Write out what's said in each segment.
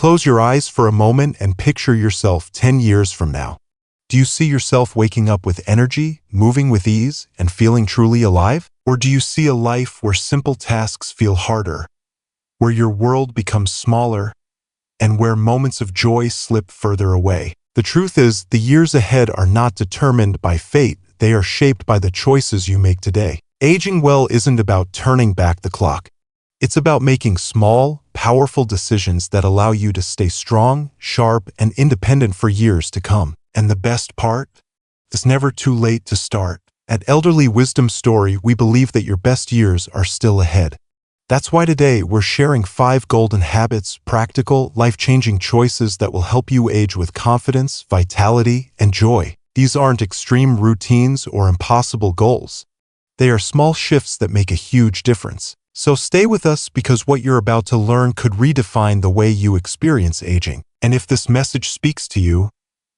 Close your eyes for a moment and picture yourself 10 years from now. Do you see yourself waking up with energy, moving with ease, and feeling truly alive? Or do you see a life where simple tasks feel harder, where your world becomes smaller, and where moments of joy slip further away? The truth is, the years ahead are not determined by fate, they are shaped by the choices you make today. Aging well isn't about turning back the clock. It's about making small, powerful decisions that allow you to stay strong, sharp, and independent for years to come. And the best part? It's never too late to start. At Elderly Wisdom Story, we believe that your best years are still ahead. That's why today we're sharing 5 golden habits, practical, life-changing choices that will help you age with confidence, vitality, and joy. These aren't extreme routines or impossible goals. They are small shifts that make a huge difference. So stay with us because what you're about to learn could redefine the way you experience aging. And if this message speaks to you,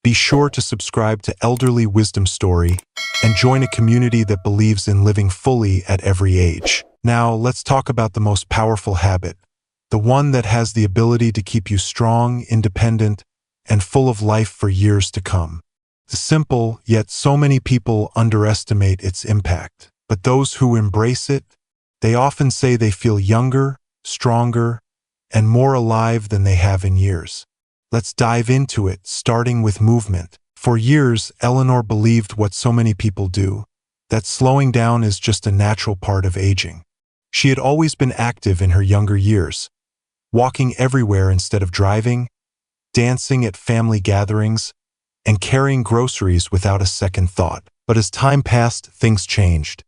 be sure to subscribe to Elderly Wisdom Story and join a community that believes in living fully at every age. Now, let's talk about the most powerful habit, the one that has the ability to keep you strong, independent, and full of life for years to come. It's simple, yet so many people underestimate its impact. But those who embrace it, they often say they feel younger, stronger, and more alive than they have in years. Let's dive into it, starting with movement. For years, Eleanor believed what so many people do, that slowing down is just a natural part of aging. She had always been active in her younger years, walking everywhere instead of driving, dancing at family gatherings, and carrying groceries without a second thought. But as time passed, things changed.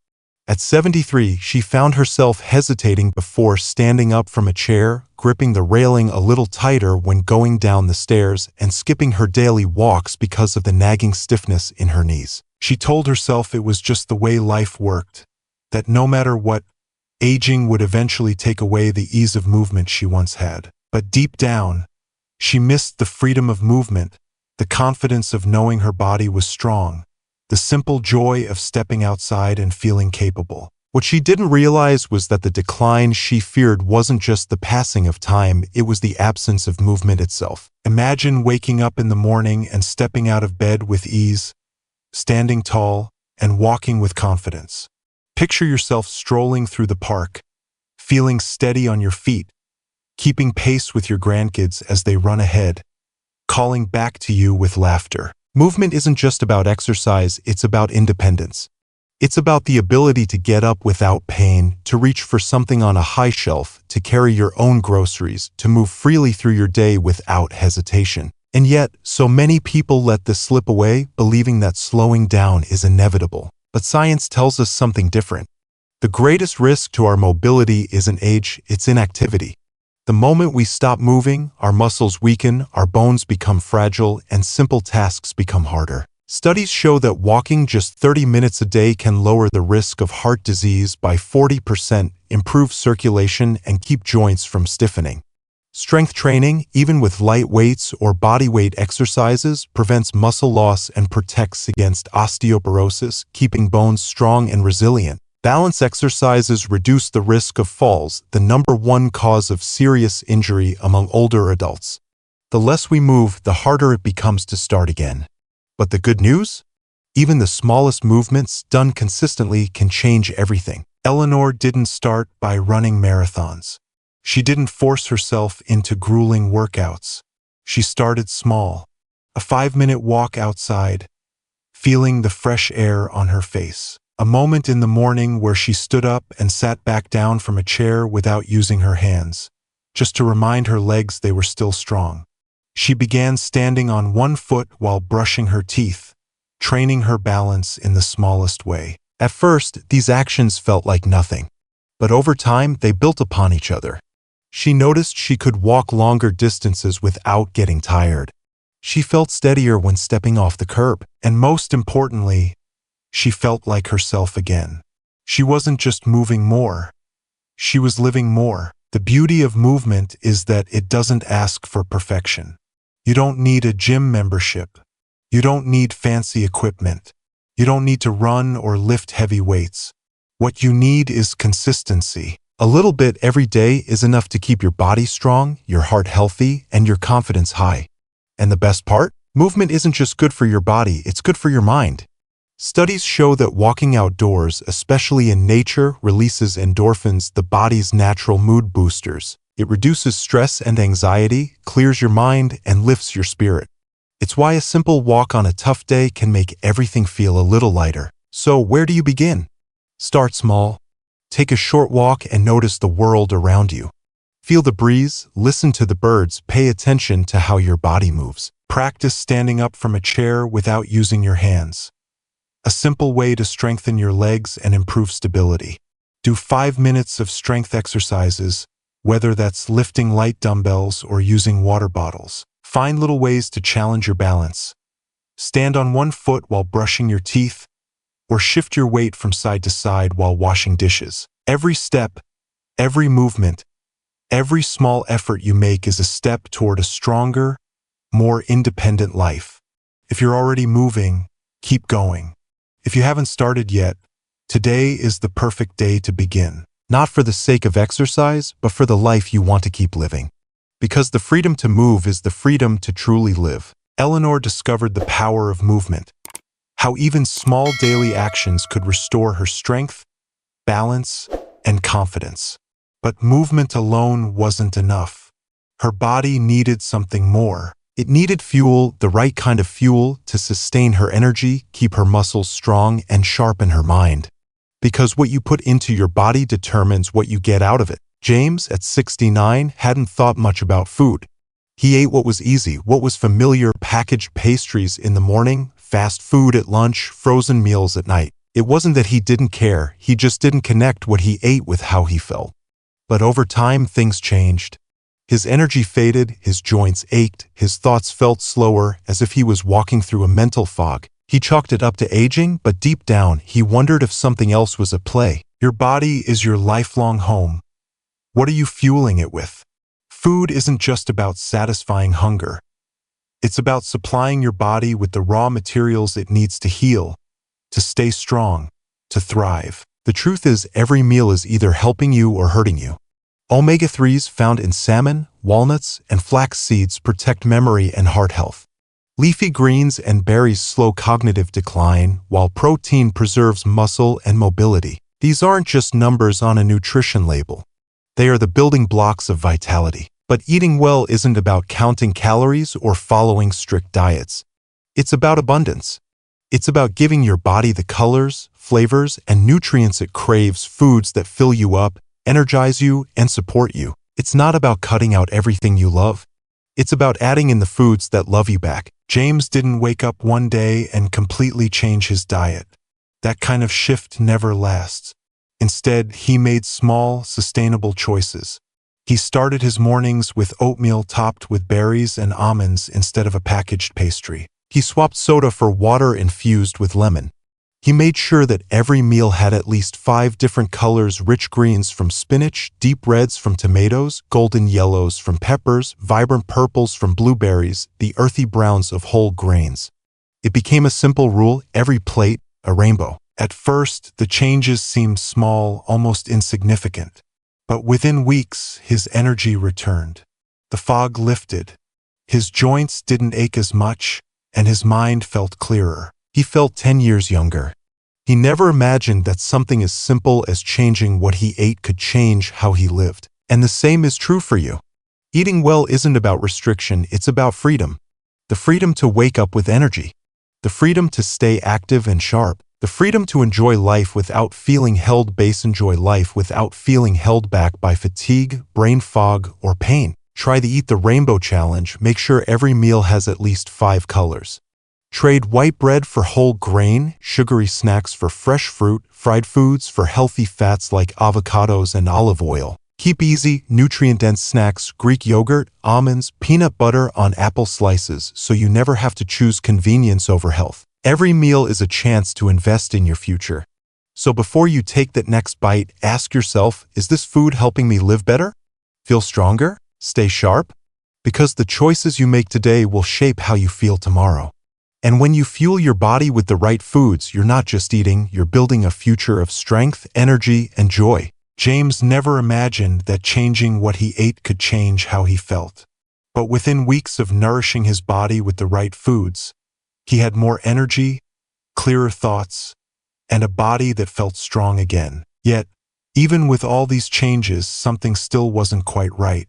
At 73, she found herself hesitating before standing up from a chair, gripping the railing a little tighter when going down the stairs, and skipping her daily walks because of the nagging stiffness in her knees. She told herself it was just the way life worked, that no matter what, aging would eventually take away the ease of movement she once had. But deep down, she missed the freedom of movement, the confidence of knowing her body was strong, the simple joy of stepping outside and feeling capable. What she didn't realize was that the decline she feared wasn't just the passing of time, it was the absence of movement itself. Imagine waking up in the morning and stepping out of bed with ease, standing tall, and walking with confidence. Picture yourself strolling through the park, feeling steady on your feet, keeping pace with your grandkids as they run ahead, calling back to you with laughter. Movement isn't just about exercise, it's about independence. It's about the ability to get up without pain, to reach for something on a high shelf, to carry your own groceries, to move freely through your day without hesitation. And yet, so many people let this slip away, believing that slowing down is inevitable. But science tells us something different. The greatest risk to our mobility isn't age, it's inactivity. The moment we stop moving, our muscles weaken, our bones become fragile, and simple tasks become harder. Studies show that walking just 30 minutes a day can lower the risk of heart disease by 40%, improve circulation, and keep joints from stiffening. Strength training, even with light weights or body weight exercises, prevents muscle loss and protects against osteoporosis, keeping bones strong and resilient. Balance exercises reduce the risk of falls, the #1 cause of serious injury among older adults. The less we move, the harder it becomes to start again. But the good news? Even the smallest movements done consistently can change everything. Eleanor didn't start by running marathons. She didn't force herself into grueling workouts. She started small, a 5-minute walk outside, feeling the fresh air on her face. A moment in the morning where she stood up and sat back down from a chair without using her hands, just to remind her legs they were still strong. She began standing on one foot while brushing her teeth, training her balance in the smallest way. At first, these actions felt like nothing, but over time, they built upon each other. She noticed she could walk longer distances without getting tired. She felt steadier when stepping off the curb, and most importantly, she felt like herself again. She wasn't just moving more, she was living more. The beauty of movement is that it doesn't ask for perfection. You don't need a gym membership. You don't need fancy equipment. You don't need to run or lift heavy weights. What you need is consistency. A little bit every day is enough to keep your body strong, your heart healthy, and your confidence high. And the best part? Movement isn't just good for your body, it's good for your mind. Studies show that walking outdoors, especially in nature, releases endorphins, the body's natural mood boosters. It reduces stress and anxiety, clears your mind, and lifts your spirit. It's why a simple walk on a tough day can make everything feel a little lighter. So where do you begin? Start small. Take a short walk and notice the world around you. Feel the breeze, listen to the birds, pay attention to how your body moves. Practice standing up from a chair without using your hands. A simple way to strengthen your legs and improve stability. Do 5 minutes of strength exercises, whether that's lifting light dumbbells or using water bottles. Find little ways to challenge your balance. Stand on one foot while brushing your teeth, or shift your weight from side to side while washing dishes. Every step, every movement, every small effort you make is a step toward a stronger, more independent life. If you're already moving, keep going. If you haven't started yet, today is the perfect day to begin. Not for the sake of exercise, but for the life you want to keep living. Because the freedom to move is the freedom to truly live. Eleanor discovered the power of movement. How even small daily actions could restore her strength, balance, and confidence. But movement alone wasn't enough. Her body needed something more. It needed fuel, the right kind of fuel, to sustain her energy, keep her muscles strong, and sharpen her mind. Because what you put into your body determines what you get out of it. James, at 69, hadn't thought much about food. He ate what was easy, what was familiar: packaged pastries in the morning, fast food at lunch, frozen meals at night. It wasn't that he didn't care, he just didn't connect what he ate with how he felt. But over time, things changed. His energy faded, his joints ached, his thoughts felt slower, as if he was walking through a mental fog. He chalked it up to aging, but deep down, he wondered if something else was at play. Your body is your lifelong home. What are you fueling it with? Food isn't just about satisfying hunger. It's about supplying your body with the raw materials it needs to heal, to stay strong, to thrive. The truth is, every meal is either helping you or hurting you. Omega-3s found in salmon, walnuts, and flax seeds protect memory and heart health. Leafy greens and berries slow cognitive decline, while protein preserves muscle and mobility. These aren't just numbers on a nutrition label. They are the building blocks of vitality. But eating well isn't about counting calories or following strict diets. It's about abundance. It's about giving your body the colors, flavors, and nutrients it craves, foods that fill you up, energize you, and support you. It's not about cutting out everything you love. It's about adding in the foods that love you back. James didn't wake up one day and completely change his diet. That kind of shift never lasts. Instead, he made small, sustainable choices. He started his mornings with oatmeal topped with berries and almonds instead of a packaged pastry. He swapped soda for water infused with lemon. He made sure that every meal had at least 5 different colors: rich greens from spinach, deep reds from tomatoes, golden yellows from peppers, vibrant purples from blueberries, the earthy browns of whole grains. It became a simple rule: every plate, a rainbow. At first, the changes seemed small, almost insignificant. But within weeks, his energy returned. The fog lifted. His joints didn't ache as much, and his mind felt clearer. He felt 10 years younger. He never imagined that something as simple as changing what he ate could change how he lived. And the same is true for you. Eating well isn't about restriction, it's about freedom. The freedom to wake up with energy. The freedom to stay active and sharp. The freedom to enjoy life without feeling held back. Enjoy life without feeling held back by fatigue, brain fog, or pain. Try the Eat the Rainbow Challenge. Make sure every meal has at least 5 colors. Trade white bread for whole grain, sugary snacks for fresh fruit, fried foods for healthy fats like avocados and olive oil. Keep easy, nutrient-dense snacks: Greek yogurt, almonds, peanut butter on apple slices, so you never have to choose convenience over health. Every meal is a chance to invest in your future. So before you take that next bite, ask yourself, is this food helping me live better? Feel stronger? Stay sharp? Because the choices you make today will shape how you feel tomorrow. And when you fuel your body with the right foods, you're not just eating, you're building a future of strength, energy, and joy. James never imagined that changing what he ate could change how he felt. But within weeks of nourishing his body with the right foods, he had more energy, clearer thoughts, and a body that felt strong again. Yet, even with all these changes, something still wasn't quite right.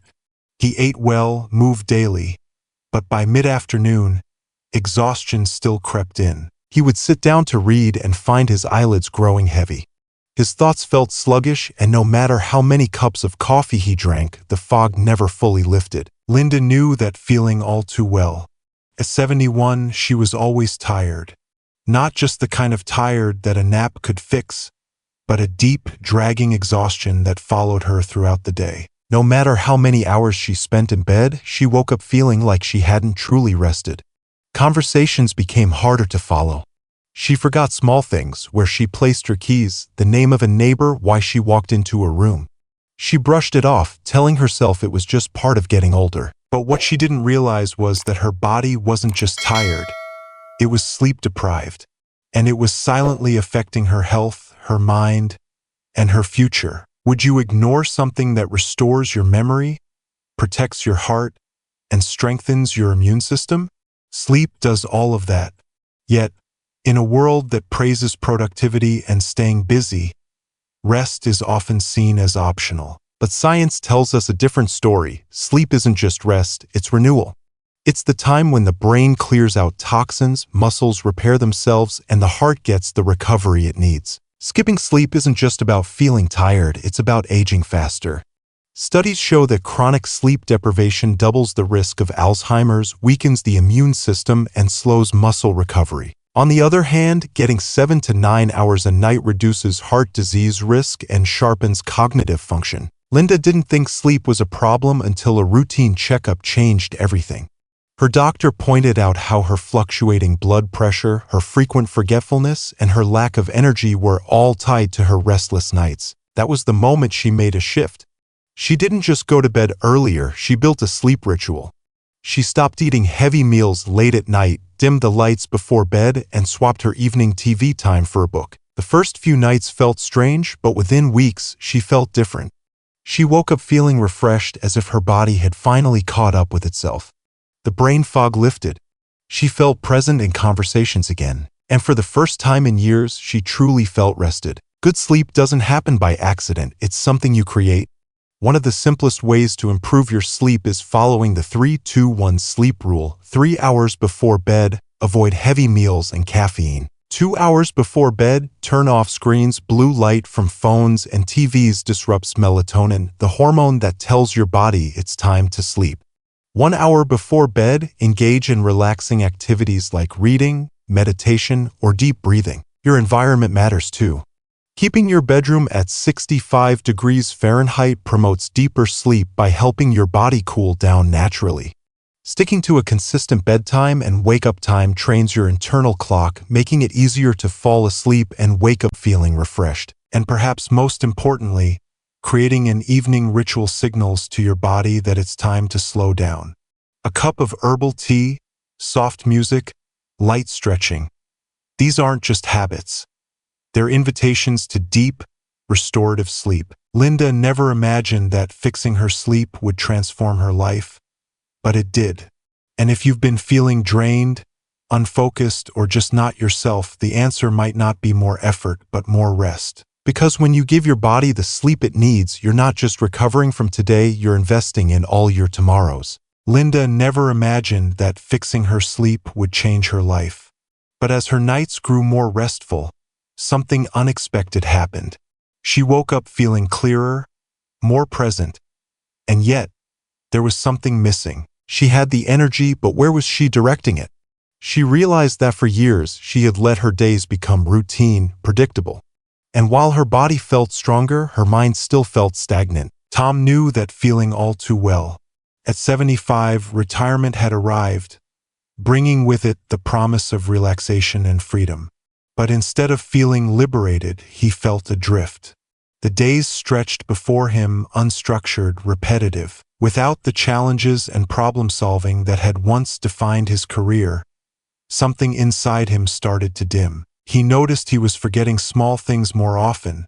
He ate well, moved daily, but by mid-afternoon, exhaustion still crept in. He would sit down to read and find his eyelids growing heavy. His thoughts felt sluggish, and no matter how many cups of coffee he drank, the fog never fully lifted. Linda knew that feeling all too well. At 71, she was always tired. Not just the kind of tired that a nap could fix, but a deep, dragging exhaustion that followed her throughout the day. No matter how many hours she spent in bed, she woke up feeling like she hadn't truly rested. Conversations became harder to follow. She forgot small things, where she placed her keys, the name of a neighbor, why she walked into a room. She brushed it off, telling herself it was just part of getting older. But what she didn't realize was that her body wasn't just tired, it was sleep-deprived. And it was silently affecting her health, her mind, and her future. Would you ignore something that restores your memory, protects your heart, and strengthens your immune system? Sleep does all of that. Yet, in a world that praises productivity and staying busy, rest is often seen as optional. But science tells us a different story. Sleep isn't just rest, it's renewal. It's the time when the brain clears out toxins, muscles repair themselves, and the heart gets the recovery it needs. Skipping sleep isn't just about feeling tired, it's about aging faster. Studies show that chronic sleep deprivation doubles the risk of Alzheimer's, weakens the immune system, and slows muscle recovery. On the other hand, getting 7 to 9 hours a night reduces heart disease risk and sharpens cognitive function. Linda didn't think sleep was a problem until a routine checkup changed everything. Her doctor pointed out how her fluctuating blood pressure, her frequent forgetfulness, and her lack of energy were all tied to her restless nights. That was the moment she made a shift. She didn't just go to bed earlier, she built a sleep ritual. She stopped eating heavy meals late at night, dimmed the lights before bed, and swapped her evening TV time for a book. The first few nights felt strange, but within weeks, she felt different. She woke up feeling refreshed, as if her body had finally caught up with itself. The brain fog lifted. She felt present in conversations again. And for the first time in years, she truly felt rested. Good sleep doesn't happen by accident, it's something you create. One of the simplest ways to improve your sleep is following the 3-2-1 sleep rule. 3 hours before bed, avoid heavy meals and caffeine. 2 hours before bed, turn off screens. Blue light from phones and TVs disrupts melatonin, the hormone that tells your body it's time to sleep. 1 hour before bed, engage in relaxing activities like reading, meditation, or deep breathing. Your environment matters too. Keeping your bedroom at 65 degrees Fahrenheit promotes deeper sleep by helping your body cool down naturally. Sticking to a consistent bedtime and wake-up time trains your internal clock, making it easier to fall asleep and wake up feeling refreshed. And perhaps most importantly, creating an evening ritual signals to your body that it's time to slow down. A cup of herbal tea, soft music, light stretching. These aren't just habits. They're invitations to deep, restorative sleep. Linda never imagined that fixing her sleep would transform her life, but it did. And if you've been feeling drained, unfocused, or just not yourself, the answer might not be more effort, but more rest. Because when you give your body the sleep it needs, you're not just recovering from today, you're investing in all your tomorrows. Linda never imagined that fixing her sleep would change her life. But as her nights grew more restful, something unexpected happened. She woke up feeling clearer, more present, and yet, there was something missing. She had the energy, but where was she directing it? She realized that for years, she had let her days become routine, predictable. And while her body felt stronger, her mind still felt stagnant. Tom knew that feeling all too well. At 75, retirement had arrived, bringing with it the promise of relaxation and freedom. But instead of feeling liberated, he felt adrift. The days stretched before him, unstructured, repetitive. Without the challenges and problem-solving that had once defined his career, something inside him started to dim. He noticed he was forgetting small things more often,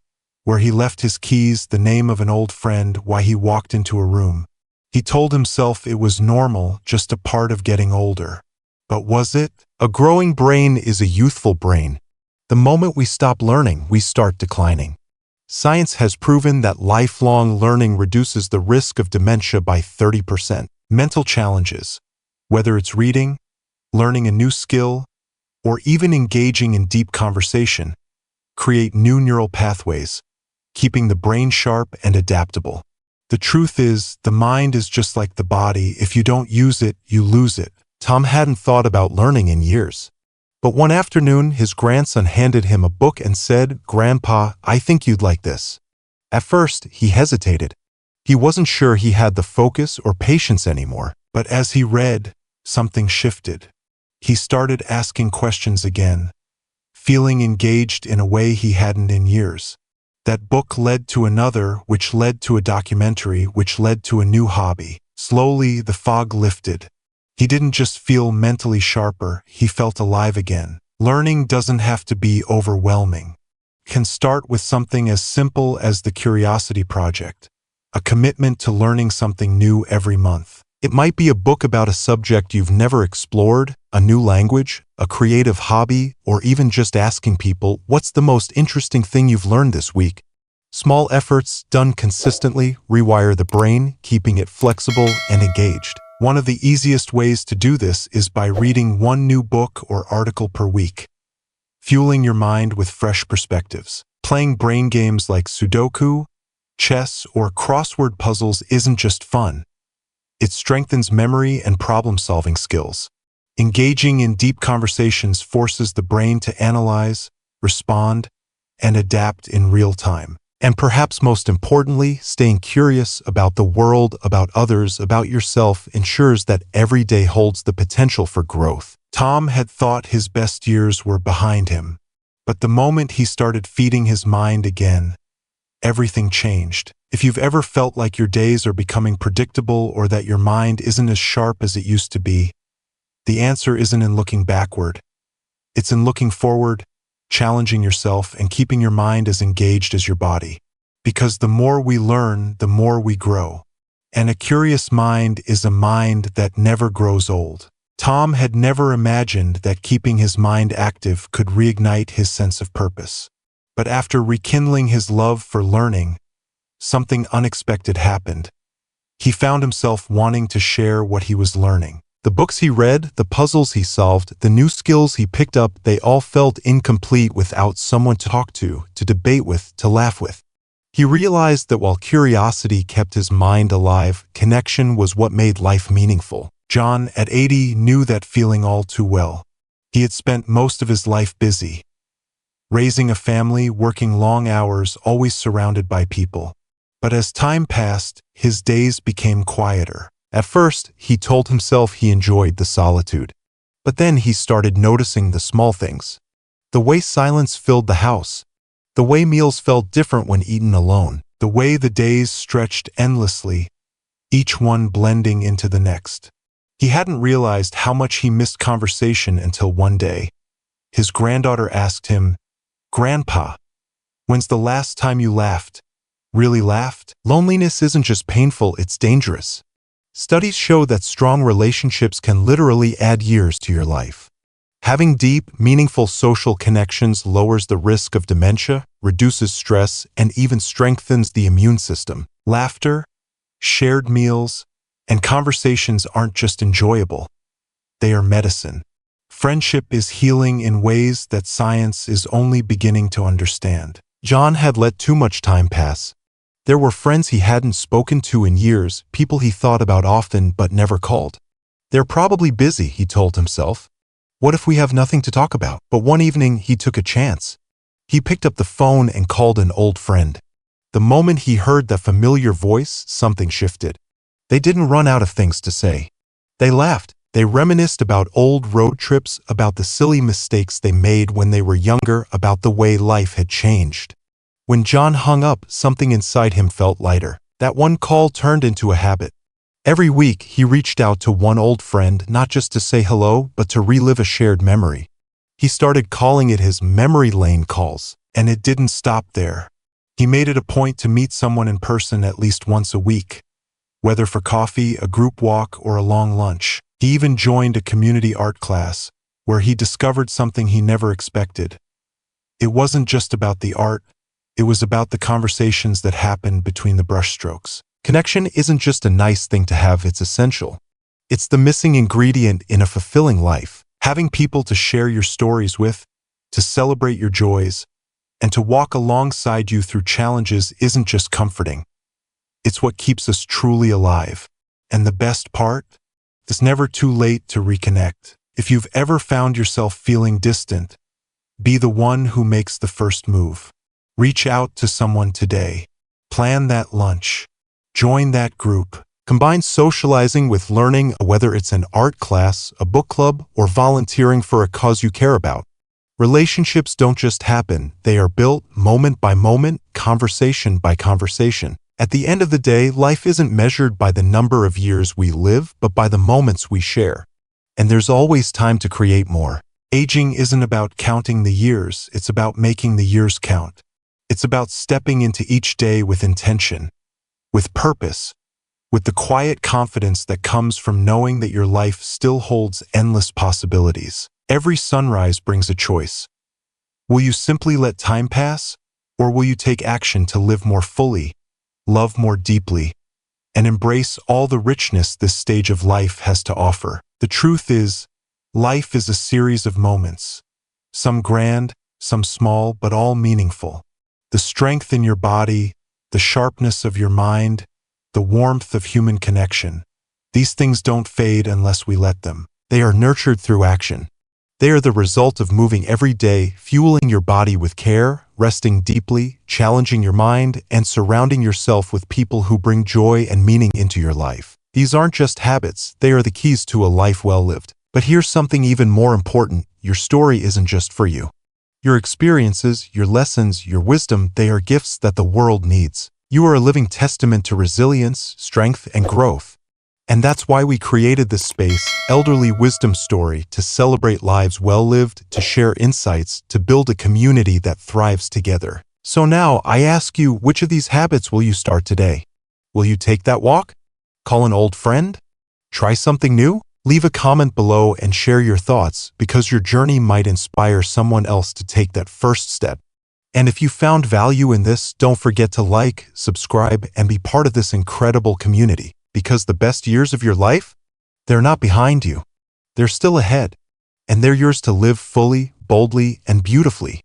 where he left his keys, the name of an old friend, why he walked into a room. He told himself it was normal, just a part of getting older. But was it? A growing brain is a youthful brain. The moment we stop learning, we start declining. Science has proven that lifelong learning reduces the risk of dementia by 30%. Mental challenges, whether it's reading, learning a new skill, or even engaging in deep conversation, create new neural pathways, keeping the brain sharp and adaptable. The truth is, the mind is just like the body. If you don't use it, you lose it. Tom hadn't thought about learning in years. But one afternoon, his grandson handed him a book and said, "Grandpa, I think you'd like this." At first, he hesitated. He wasn't sure he had the focus or patience anymore. But as he read, something shifted. He started asking questions again, feeling engaged in a way he hadn't in years. That book led to another, which led to a documentary, which led to a new hobby. Slowly, the fog lifted. He didn't just feel mentally sharper, he felt alive again. Learning doesn't have to be overwhelming. It can start with something as simple as the Curiosity Project, a commitment to learning something new every month. It might be a book about a subject you've never explored, a new language, a creative hobby, or even just asking people, "What's the most interesting thing you've learned this week?" Small efforts, done consistently, rewire the brain, keeping it flexible and engaged. One of the easiest ways to do this is by reading one new book or article per week, fueling your mind with fresh perspectives. Playing brain games like Sudoku, chess, or crossword puzzles isn't just fun. It strengthens memory and problem-solving skills. Engaging in deep conversations forces the brain to analyze, respond, and adapt in real time. And perhaps most importantly, staying curious about the world, about others, about yourself ensures that every day holds the potential for growth. Tom had thought his best years were behind him. But the moment he started feeding his mind again, everything changed. If you've ever felt like your days are becoming predictable or that your mind isn't as sharp as it used to be, the answer isn't in looking backward. It's in looking forward, challenging yourself, and keeping your mind as engaged as your body. Because the more we learn, the more we grow. And a curious mind is a mind that never grows old. Tom had never imagined that keeping his mind active could reignite his sense of purpose. But after rekindling his love for learning, something unexpected happened. He found himself wanting to share what he was learning. The books he read, the puzzles he solved, the new skills he picked up, they all felt incomplete without someone to talk to debate with, to laugh with. He realized that while curiosity kept his mind alive, connection was what made life meaningful. John, at 80, knew that feeling all too well. He had spent most of his life busy, raising a family, working long hours, always surrounded by people. But as time passed, his days became quieter. At first, he told himself he enjoyed the solitude. But then he started noticing the small things. The way silence filled the house. The way meals felt different when eaten alone. The way the days stretched endlessly, each one blending into the next. He hadn't realized how much he missed conversation until one day. His granddaughter asked him, "Grandpa, when's the last time you laughed? Really laughed?" Loneliness isn't just painful, it's dangerous. Studies show that strong relationships can literally add years to your life. Having deep, meaningful social connections lowers the risk of dementia, reduces stress, and even strengthens the immune system. Laughter, shared meals, and conversations aren't just enjoyable. They are medicine. Friendship is healing in ways that science is only beginning to understand. John had let too much time pass. There were friends he hadn't spoken to in years, people he thought about often but never called. "They're probably busy," he told himself. "What if we have nothing to talk about?" But one evening, he took a chance. He picked up the phone and called an old friend. The moment he heard that familiar voice, something shifted. They didn't run out of things to say. They laughed. They reminisced about old road trips, about the silly mistakes they made when they were younger, about the way life had changed. When John hung up, something inside him felt lighter. That one call turned into a habit. Every week, he reached out to one old friend, not just to say hello, but to relive a shared memory. He started calling it his memory lane calls, and it didn't stop there. He made it a point to meet someone in person at least once a week, whether for coffee, a group walk, or a long lunch. He even joined a community art class, where he discovered something he never expected. It wasn't just about the art, it was about the conversations that happened between the brushstrokes. Connection isn't just a nice thing to have, it's essential. It's the missing ingredient in a fulfilling life. Having people to share your stories with, to celebrate your joys, and to walk alongside you through challenges isn't just comforting. It's what keeps us truly alive. And the best part? It's never too late to reconnect. If you've ever found yourself feeling distant, be the one who makes the first move. Reach out to someone today. Plan that lunch. Join that group. Combine socializing with learning, whether it's an art class, a book club, or volunteering for a cause you care about. Relationships don't just happen, they are built moment by moment, conversation by conversation. At the end of the day, life isn't measured by the number of years we live, but by the moments we share. And there's always time to create more. Aging isn't about counting the years, it's about making the years count. It's about stepping into each day with intention, with purpose, with the quiet confidence that comes from knowing that your life still holds endless possibilities. Every sunrise brings a choice. Will you simply let time pass, or will you take action to live more fully, love more deeply, and embrace all the richness this stage of life has to offer? The truth is, life is a series of moments, some grand, some small, but all meaningful. The strength in your body, the sharpness of your mind, the warmth of human connection. These things don't fade unless we let them. They are nurtured through action. They are the result of moving every day, fueling your body with care, resting deeply, challenging your mind, and surrounding yourself with people who bring joy and meaning into your life. These aren't just habits, they are the keys to a life well lived. But here's something even more important. Your story isn't just for you. Your experiences, your lessons, your wisdom, they are gifts that the world needs. You are a living testament to resilience, strength, and growth. And that's why we created this space, Elderly Wisdom Story, to celebrate lives well lived, to share insights, to build a community that thrives together. So now, I ask you, which of these habits will you start today? Will you take that walk? Call an old friend? Try something new? Leave a comment below and share your thoughts, because your journey might inspire someone else to take that first step. And if you found value in this, don't forget to like, subscribe, and be part of this incredible community. Because the best years of your life, they're not behind you. They're still ahead. And they're yours to live fully, boldly, and beautifully.